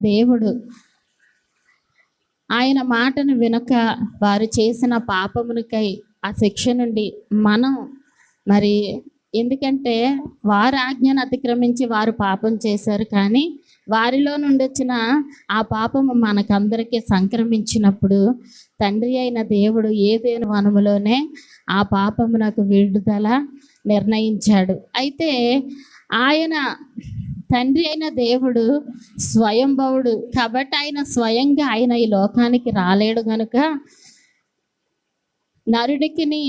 దేవుడు ఆయన మాటను వినక వారు చేసిన పాపమునికై ఆ శిక్ష నుండి మనం మరి ఎందుకంటే వారు ఆజ్ఞను అతిక్రమించి వారు పాపం చేశారు, కానీ వారిలో నుండి వచ్చిన ఆ పాపము మనకందరికీ సంక్రమించినప్పుడు తండ్రి అయిన దేవుడు ఏదేను వనములోనే ఆ పాపమునకు విడుదల నిర్ణయించాడు. అయితే ఆయన తండ్రి అయిన దేవుడు స్వయంభవుడు కాబట్టి ఆయన స్వయంగా ఆయన ఈ లోకానికి రాలేడు గనుక నరుడికిని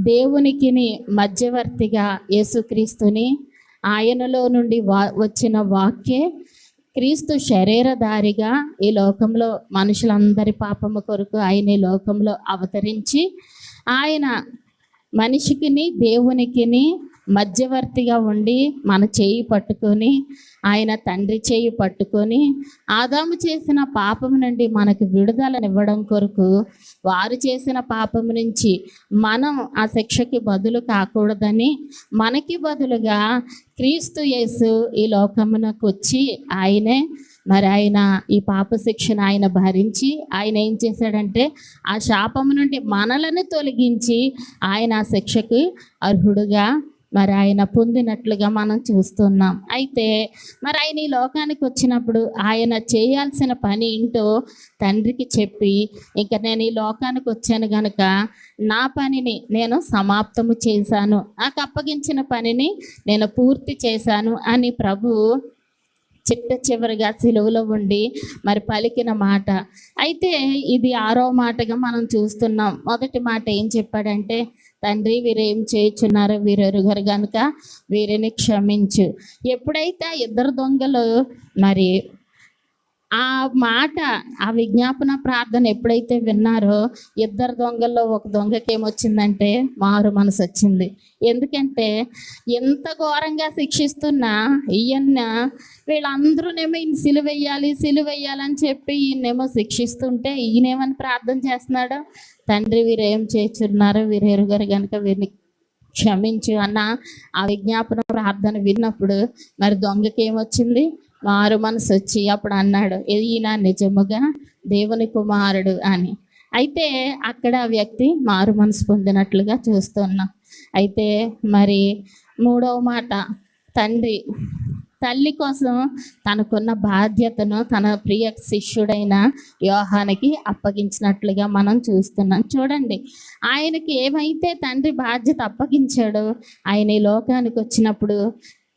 దేవునికిని మధ్యవర్తిగా యేసుక్రీస్తుని ఆయనలో నుండి వచ్చిన వాక్యే క్రీస్తు శరీరధారిగా ఈ లోకంలో మనుషులందరి పాపము కొరకు ఆయన ఈ లోకంలో అవతరించి ఆయన మనిషికిని దేవునికిని మధ్యవర్తిగా ఉండి మన చేయి పట్టుకొని ఆయన తండ్రి చేయి పట్టుకొని ఆదాము చేసిన పాపము నుండి మనకు విడుదలనివ్వడం కొరకు వారు చేసిన పాపము నుంచి మనం ఆ శిక్షకి బదులు కాకూడదని మనకి బదులుగా క్రీస్తు యేసు ఈ లోకమునకు వచ్చి ఆయన ఈ పాప శిక్షను ఆయన భరించి ఆయన ఏం చేశాడంటే ఆ శాపము నుండి మనలను తొలగించి ఆయన ఆ శిక్షకు అర్హుడుగా మరి ఆయన పొందినట్లుగా మనం చూస్తున్నాం. అయితే మరి ఆయన ఈ లోకానికి వచ్చినప్పుడు ఆయన చేయాల్సిన పని ఏంటో తండ్రికి చెప్పి, ఇంకా నేను ఈ లోకానికి వచ్చాను కనుక నా పనిని నేను సమాప్తము చేశాను, నాకు అప్పగించిన పనిని నేను పూర్తి చేశాను అని ప్రభు చివరిగా సిలువలో ఉండి మరి పలికిన మాట. అయితే ఇది 6వ మాటగా మనం చూస్తున్నాం. మొదటి మాట ఏం చెప్పాడంటే, తండ్రి వీరేం చేయుచున్నారో వీరెరుగరు గనుక వీరిని క్షమించు. ఎప్పుడైతే ఇద్దరు దొంగలు మరి ఆ మాట ఆ విజ్ఞాపన ప్రార్థన ఎప్పుడైతే విన్నారో ఇద్దరు దొంగల్లో ఒక దొంగకి ఏమొచ్చిందంటే మారు మనసు వచ్చింది. ఎందుకంటే ఎంత ఘోరంగా శిక్షిస్తున్నా ఈయన వీళ్ళందరూనేమో ఈయన సిలువెయ్యాలని చెప్పి ఈయనేమో శిక్షిస్తుంటే ఈయనేమని ప్రార్థన చేస్తున్నాడు, తండ్రి వీరేం చేస్తున్నారో వీరెరుగరు కనుక వీరిని క్షమించు అన్న ఆ విజ్ఞాపన ప్రార్థన విన్నప్పుడు మరి దొంగకి ఏమొచ్చింది, మారు మనసు వచ్చి అప్పుడు అన్నాడు, ఈయన నిజముగా దేవుని కుమారుడు అని. అయితే అక్కడ వ్యక్తి మారు మనసు పొందినట్లుగా చూస్తున్నాం. అయితే మరి 3వ మాట, తల్లి కోసం తనకున్న బాధ్యతను తన ప్రియ శిష్యుడైన యోహానికి అప్పగించినట్లుగా మనం చూస్తున్నాం. చూడండి, ఆయనకి ఏమైతే తండ్రి బాధ్యత అప్పగించాడో ఆయన ఈ లోకానికి వచ్చినప్పుడు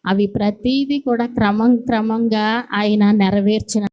అవి ప్రతీది కూడా క్రమంగా ఆయన నెరవేర్చిన